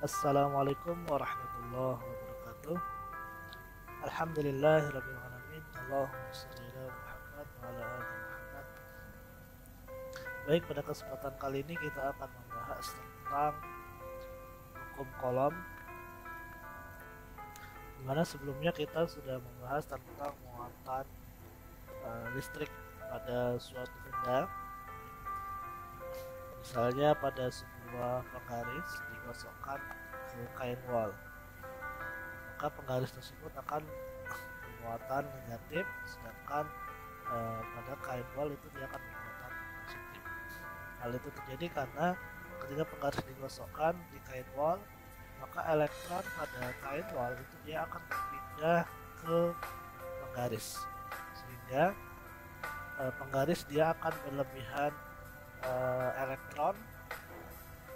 Assalamualaikum warahmatullahi wabarakatuh. Alhamdulillahirabbil alamin. Allahumma shalli ala Muhammad wa ala ali Muhammad. Baik, pada kesempatan kali ini kita akan membahas tentang hukum kolom, dimana sebelumnya kita sudah membahas tentang muatan listrik pada suatu benda. Misalnya pada sebuah penggaris digosokkan ke kain wol, maka penggaris tersebut akan bermuatan negatif, sedangkan pada kain wol itu dia akan bermuatan positif. Hal itu terjadi karena ketika penggaris digosokkan di kain wol, maka elektron pada kain wol itu dia akan berpindah ke penggaris, sehingga penggaris dia akan berlebihan elektron,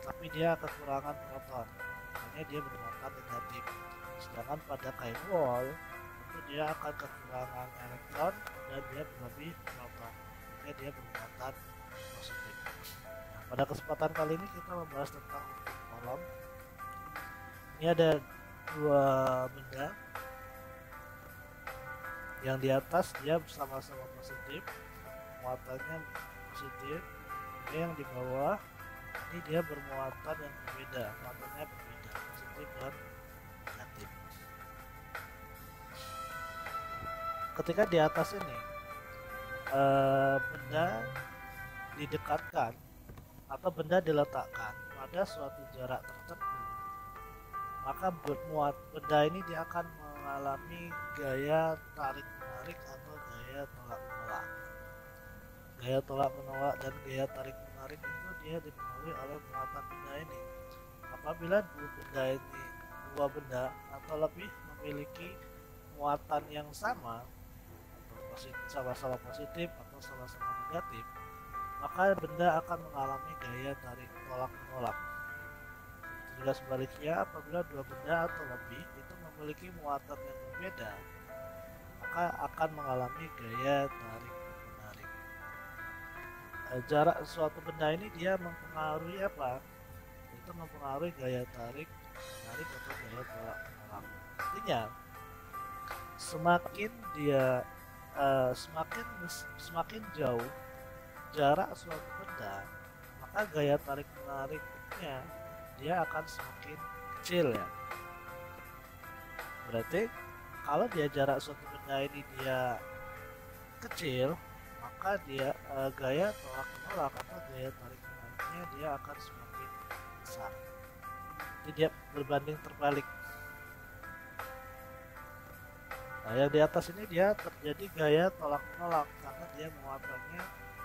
tapi dia kekurangan proton, makanya dia bermuatan negatif. Sedangkan pada kain wol itu dia akan kekurangan elektron dan dia berlebih proton, makanya dia bermuatan positif. Nah, pada kesempatan kali ini kita membahas tentang hukum kolom. Ini ada dua benda, yang di atas dia bersama-sama positif, muatannya positif. Yang di bawah ini dia bermuatan yang berbeda, muatannya berbeda, positif dan negatif. Ketika di atas ini benda didekatkan atau benda diletakkan pada suatu jarak tertentu, maka benda ini dia akan mengalami gaya tarik menarik atau gaya tolak menolak. Gaya tolak menolak dan gaya tarik menarik itu dia dipengaruhi oleh muatan benda ini. Apabila dua benda atau lebih memiliki muatan yang sama, atau sama-sama positif atau sama-sama negatif, maka benda akan mengalami gaya tarik tolak menolak. Juga sebaliknya, apabila dua benda atau lebih itu memiliki muatan yang berbeda, maka akan mengalami gaya tarik. Jarak suatu benda ini dia mempengaruhi apa? Itu mempengaruhi gaya tarik menarik atau gaya tolak menolak. Artinya semakin jauh jarak suatu benda, maka gaya tarik menariknya dia akan semakin kecil ya. Berarti kalau dia jarak suatu benda ini dia kecil, maka dia gaya tolak menolak atau gaya tarik menariknya dia akan semakin besar. Jadi dia berbanding terbalik. Nah, yang di atas ini dia terjadi gaya tolak menolak karena dia muatannya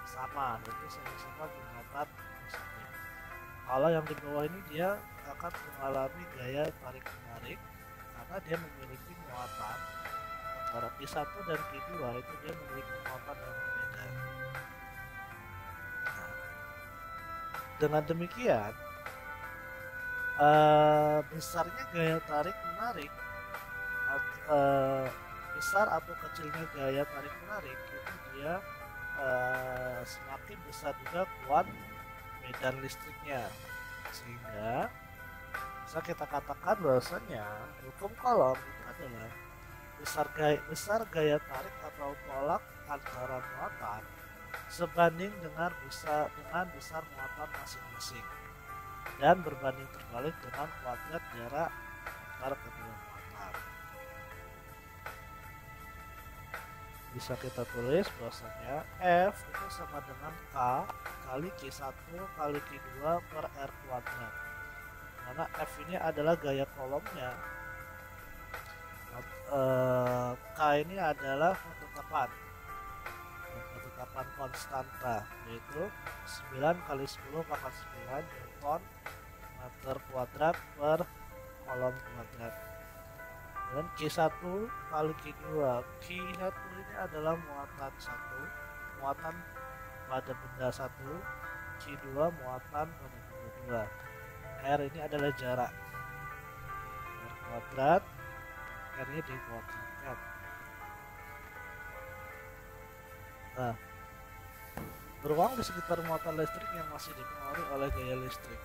sama, yaitu sama-sama bermuatan positif. Kalau yang di bawah ini dia akan mengalami gaya tarik menarik karena dia memiliki muatan antara Q1 dan Q2 itu dia memiliki muatan yang berbeda. Nah, dengan demikian besarnya gaya tarik menarik, besar atau kecilnya gaya tarik menarik itu dia semakin besar juga kuat medan listriknya, sehingga bisa kita katakan bahwasanya hukum kolom itu adalah besar gaya tarik atau tolak antara muatan sebanding dengan besar muatan masing-masing, dan berbanding terbalik dengan kuadrat jarak antara kedua muatan. Bisa kita tulis bahwasanya F itu sama dengan K kali Q1 kali Q2 per R kuadrat, karena F ini adalah gaya kolomnya. K ini adalah ketetapan konstanta, yaitu 9 kali 10 pangkat 9 Newton meter kuadrat per kolom kuadrat. Dan Q1 kali Q2, Q1 ini adalah muatan pada benda 1, Q2 muatan pada benda 2. R ini adalah jarak, R kuadrat, R ini dikuadratkan. Nah, beruang di sekitar muatan listrik yang masih dipengaruhi oleh gaya listrik.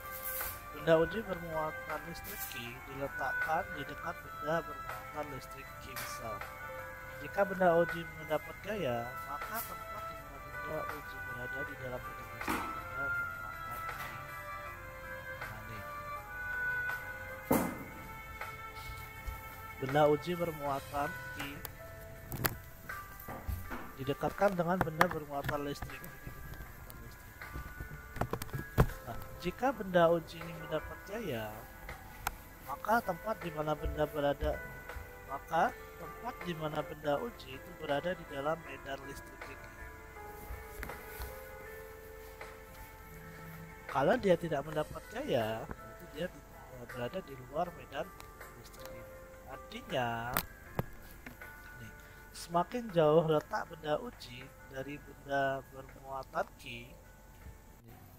Benda uji bermuatan listrik Q diletakkan di dekat benda bermuatan listrik Q misal. Jika benda uji mendapat gaya, maka tempat di mana benda uji berada di dalam benda listrik benda bermuatan Q. Nah, nih. Benda uji bermuatan Q didekatkan dengan benda bermuatan listrik. Nah, jika benda uji ini mendapat gaya, maka tempat di mana benda uji itu berada di dalam medan listrik ini. Kalau dia tidak mendapat gaya, berarti dia berada di luar medan listrik ini. Artinya, semakin jauh letak benda uji dari benda bermuatan Q,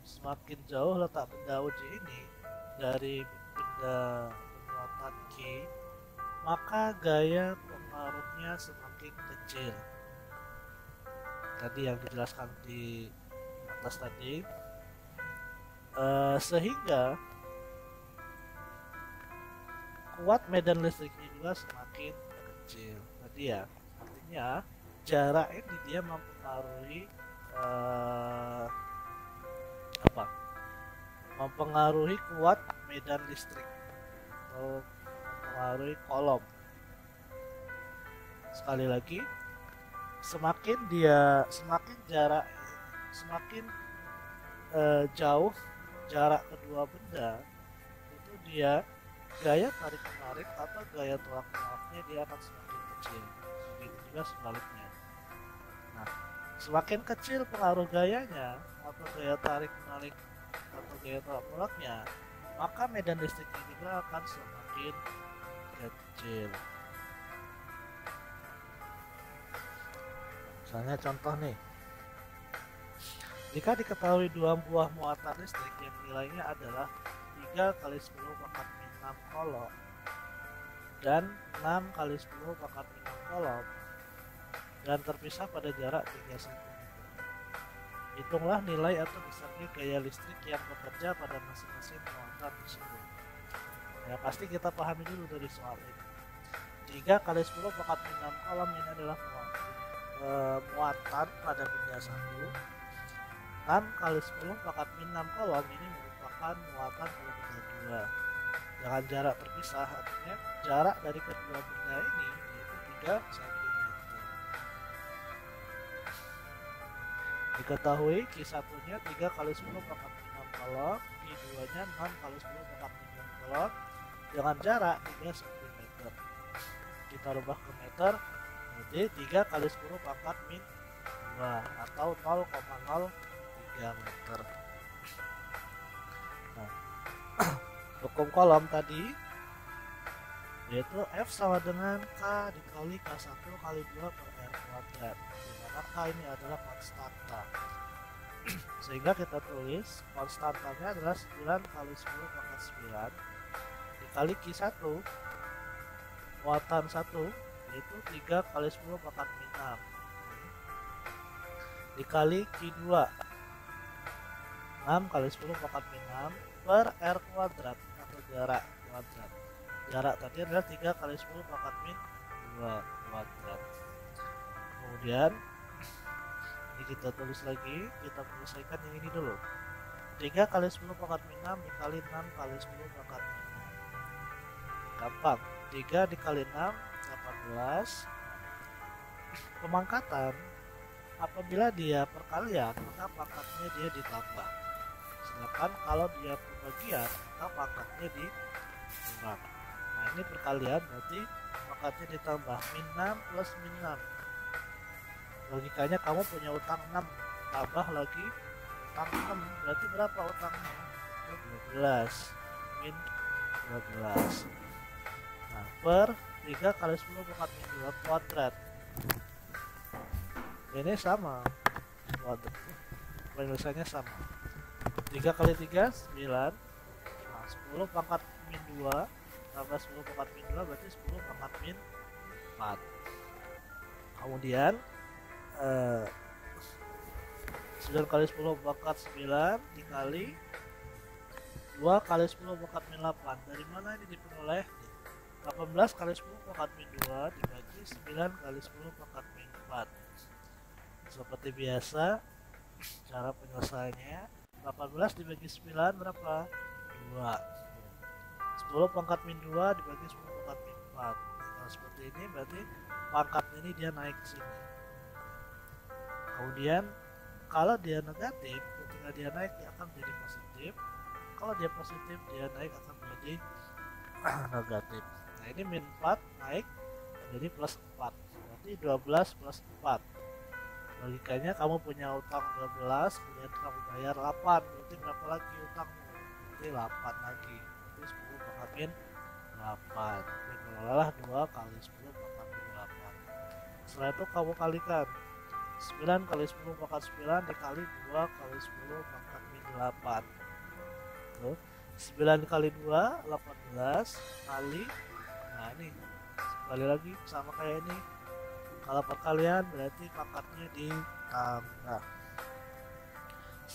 semakin jauh letak benda uji ini dari benda bermuatan Q, maka gaya pengaruhnya semakin kecil. Tadi yang dijelaskan di atas tadi, sehingga kuat medan listriknya juga semakin kecil. Tadi ya, artinya jarak ini dia mempengaruhi mempengaruhi kuat medan listrik atau mempengaruhi kolom. Sekali lagi, semakin jauh jarak kedua benda, itu dia gaya tarik menarik atau gaya tolak menolaknya dia akan semakin kecil. Begitu juga sebaliknya. Nah, semakin kecil pengaruh gayanya atau gaya tarik menarik atau gaya tolak menolaknya, maka medan listriknya juga akan semakin kecil. Misalnya contoh nih, jika diketahui dua buah muatan listrik yang nilainya adalah 3 kali 10 pangkat min 6 kolom dan 6 kali 10 pangkat min 6 kolom dan terpisah pada jarak 3 cm. Hitunglah nilai atau besarnya gaya listrik yang bekerja pada masing-masing muatan tersebut. Ya, pasti kita pahami dulu dari soal ini. 3 kali 10 pangkat min 6 kolom ini adalah muatan pada benda 1. 6 kali 10 pangkat min 6 kolom ini merupakan muatan pada benda 2. Dengan jarak terpisah, artinya jarak dari kedua benda ini yaitu 3 cm. Diketahui Q1 nya 3 kali 10 pangkat min 6 kolom, Q2 nya 6 kali 10 pangkat min 6 kolom dengan jarak 3 cm. Kita rubah ke meter, jadi 3 kali 10 pangkat min 2 atau 0,03 meter. Nah, hukum kolom tadi yaitu F sama dengan K dikali K1 kali 2 per R kuadrat, dimana K ini adalah konstanta. Sehingga kita tulis konstantanya adalah 9 kali 10 pangkat 9 dikali Q1 muatan 1 yaitu 3 kali 10 pangkat min 6 dikali Q2 6 kali 10 pangkat min 6 per R kuadrat atau jarak kuadrat. Jarak tadi adalah 3 kali 10 pangkat min 2 kuadrat. Kemudian ini kita tulis lagi, kita menyelesaikan yang ini dulu. 3 kali 10 pangkat min 6 dikali 6 kali 10 pangkat min 6. Gampang. 3 dikali 6 18. Pemangkatan apabila dia perkalian maka pangkatnya dia ditambah. Sedangkan kalau dia pembagian maka pangkatnya dikurang. Nah, ini perkalian berarti pangkatnya ditambah min 6 plus min 6. Logikanya kamu punya utang 6 tambah lagi utang 6 berarti berapa utangnya? 12 min 12. Nah, per 3 kali 10 pangkat min 2 kuadrat. Ini sama kuadrat. Penyelesaiannya sama. 3 kali 3 9. Nah, 10 pangkat min 2 tambah 10 pangkat min 2 berarti 10 pangkat min 4. Kemudian 9 kali 10 pangkat 9 dikali 2 kali 10 pangkat min 8. Dari mana ini diperoleh? 18 kali 10 pangkat min 2 dibagi 9 kali 10 pangkat min 4. Seperti biasa, cara penyelesaiannya 18 dibagi 9 berapa? 2. 10 pangkat min 2 dibagi 10 pangkat min 4. Kalau seperti ini berarti pangkat ini dia naik ke sini. Kemudian kalau dia negatif, ketika dia naik dia akan menjadi positif. Kalau dia positif, dia naik akan menjadi negatif. Nah, ini min 4 naik menjadi plus 4. Berarti 12 plus 4. Logikanya kamu punya utang 12, kemudian kamu bayar 8. Berarti berapa lagi utangmu? Berarti 8 lagi. Berarti 10 pangkat min 8. Dikelola 2 kali 10 pangkat min 8. Setelah itu kamu kalikan 9 kali 10 pangkat 9 dikali 2 kali 10 pangkat min 8. Tuh, 9 kali 2 18 kali, nah ini kembali lagi sama kayak ini. Kalau perkalian berarti pangkatnya ditambah.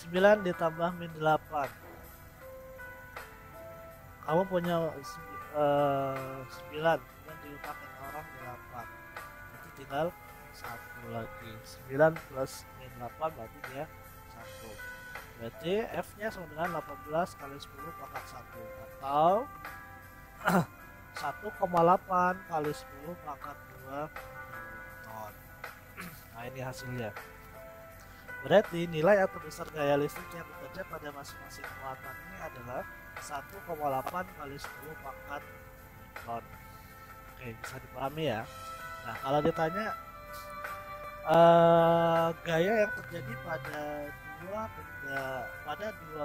9 ditambah min 8. Kamu punya 9 dan diutangkan orang 8. Berarti tinggal 1 lagi. 9 plus min 8 berarti dia 1. Berarti F nya sama dengan 18 kali 10 pangkat 1 atau 1,8 kali 10 pangkat 2 Newton. Nah, ini hasilnya. Berarti nilai atau besar gaya listrik yang bekerja pada masing-masing muatan ini adalah 1,8 kali 10 pangkat Newton. Oke, bisa dipahami ya. Nah, kalau ditanya gaya yang terjadi pada dua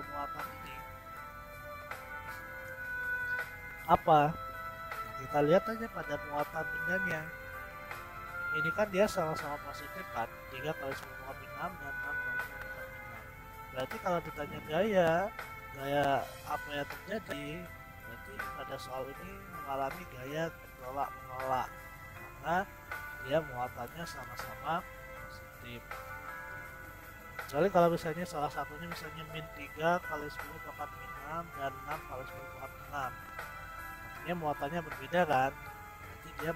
muatan ini apa? Nah, kita lihat aja pada muatan bendanya. Ini kan dia sama-sama positif kan, 3 kali 10 pangkat min 6 dan 6 kali 10 pangkat min 6. Berarti kalau ditanya gaya apa yang terjadi, berarti pada soal ini mengalami gaya tolak menolak karena dia muatannya sama-sama positif. Kecuali kalau misalnya salah satunya misalnya min 3 kali 10 pangkat min 6 dan 6 kali 10 pangkat min 6, artinya muatannya berbeda kan, berarti dia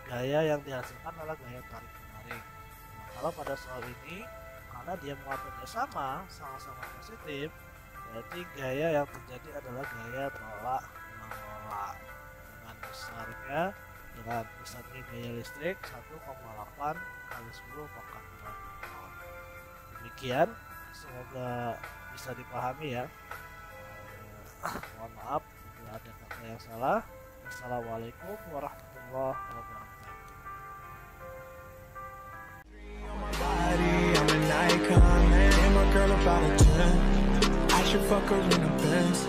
gaya yang dihasilkan adalah gaya tarik menarik. Nah, kalau pada soal ini karena dia muatannya sama-sama positif, berarti gaya yang terjadi adalah gaya tolak menolak dengan besarnya gaya listrik 1,8 kali 10 pangkat 2 Newton. Demikian, semoga bisa dipahami ya. Mohon maaf bila ada kata yang salah. Assalamualaikum warahmatullahi wabarakatuh. I should fuck her in a Benz.